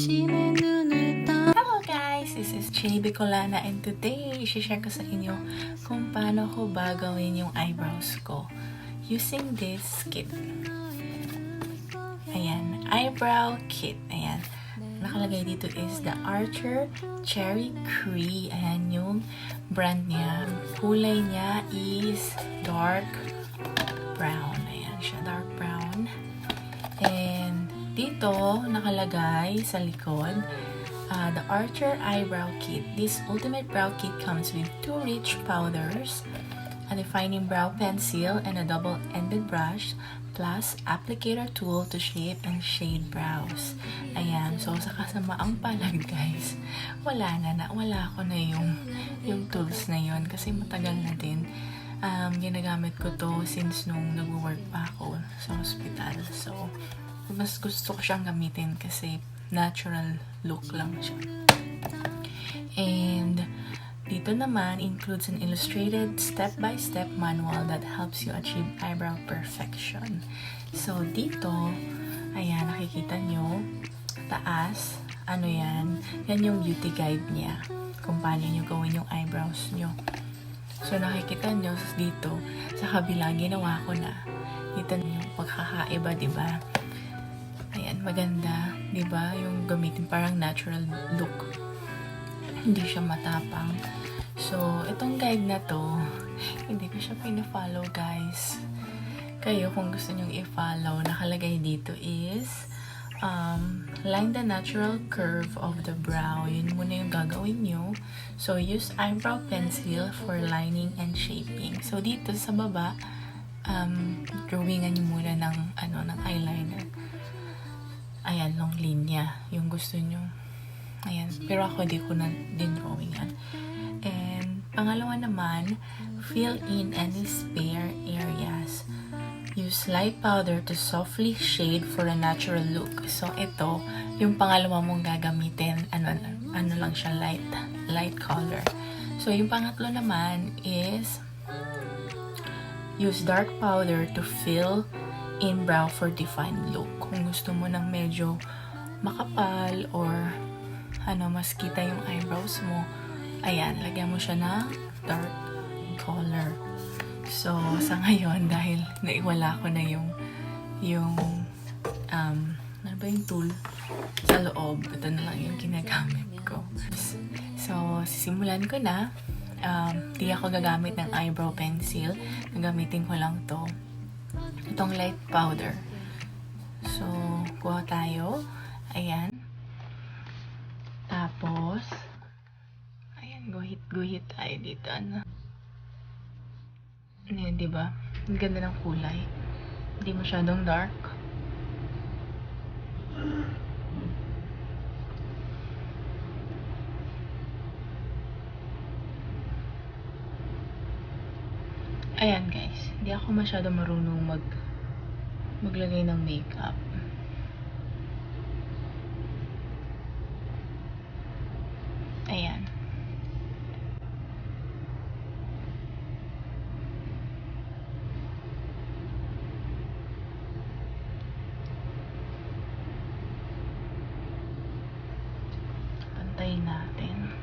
Hello guys! This is Chili Bicolana and today, i-share ko sa inyo kung paano ko ba gawin yung eyebrows ko using this kit. Ayan, eyebrow kit. Ayan, nakalagay dito is the Archer Cherry Cree. Ayan yung brand niya. Kulay niya is dark brown. Ayan siya, dark brown. And dito, nakalagay sa likod, the Archer Eyebrow Kit. This ultimate brow kit comes with 2 rich powders, a defining brow pencil, and a double-ended brush, plus applicator tool to shape and shade brows. Ayan, so sa kasamaang palad guys, wala ko na yung tools na yun kasi matagal na din. Ginagamit ko to since nung nag-work pa ako sa hospital. So, mas gusto ko siyang gamitin kasi natural look lang siya. And dito naman includes an illustrated step-by-step manual that helps you achieve eyebrow perfection. So dito, ayan, nakikita nyo, taas, ano yan yung beauty guide niya, kung paano nyo gawin yung eyebrows nyo. So nakikita nyo dito, sa kabila, ginawa ko na. Dito yung pagkakaiba, diba? Ayan, maganda, diba? Yung gamitin parang natural look. Hindi siya matapang. So, itong guide na to, hindi ko siya pina-follow, guys. Kayo, kung gusto nyong i-follow, nakalagay dito is, line the natural curve of the brow. Yun muna yung gagawin nyo. So, use eyebrow pencil for lining and shaping. So, dito sa baba, drawingan nyo muna ng eyeliner. Ayan, long linya. Yung gusto nyo. Ayan. Pero ako, di ko na din drawing yan. And, pangalawa naman, fill in any spare areas. Use light powder to softly shade for a natural look. So, ito, yung pangalawa mong gagamitin, ano lang siya, light color. So, yung pangatlo naman is, use dark powder to fill in brow for defined look. Kung gusto mo ng medyo makapal or mas kita yung eyebrows mo, ayan, lagyan mo siya ng dark color. So, sa ngayon, dahil naiwala ko na yung ano ba yung tool sa loob, ito na lang yung ginagamit ko. So, sisimulan ko na. Di ako gagamit ng eyebrow pencil. Gagamitin ko lang to. Itong light powder. So, kuha tayo. Ayan. Tapos, ayan, guhit tayo dito. Ayan, diba? Ang ganda ng kulay. Hindi masyadong dark. Ayan guys, hindi ako masyado marunong maglagay ng makeup. Ayan. Pantayin natin.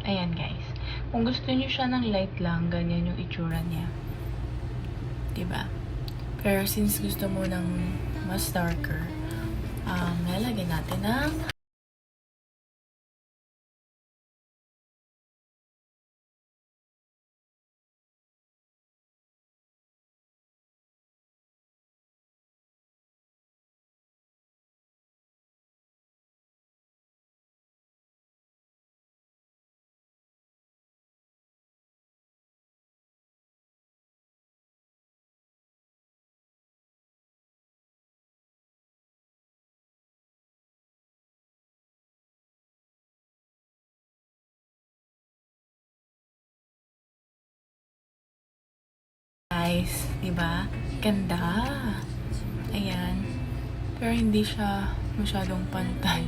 Ayan guys. Kung gusto niyo siya ng light lang, ganyan yung itsura niya. Diba? Pero since gusto mo ng mas darker, lalagyan natin ng guys, diba? Ganda. Ayan. Pero hindi siya masyadong pantay.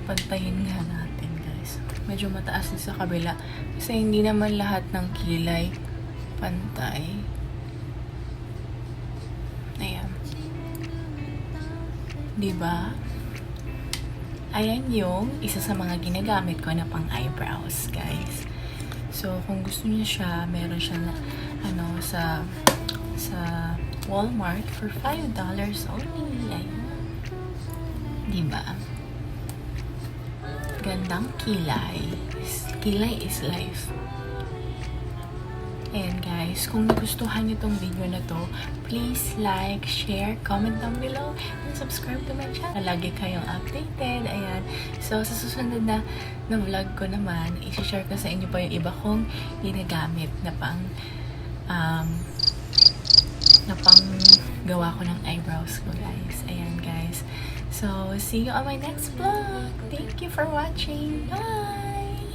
Pantayin nga natin, guys. Medyo mataas din sa kabila. Kasi hindi naman lahat ng kilay pantay. Ayan. Diba? Ayan yung isa sa mga ginagamit ko na pang eyebrows, guys. So, kung gusto niyo siya, meron siya na, sa Walmart for $5 only. Ayan. Diba? Gandang kilay. Kilay is life. Ayan guys, kung nagustuhan niyo tong video na to, please like, share, comment down below, and subscribe to my channel. Lagi kayong updated. Ayan. So, sa susunod na vlog ko naman, i-share ko sa inyo pa yung iba kong ginagamit na pang gawa ko ng eyebrows ko, guys. Ayan guys. So, see you on my next vlog. Thank you for watching. Bye!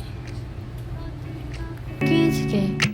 Kids game.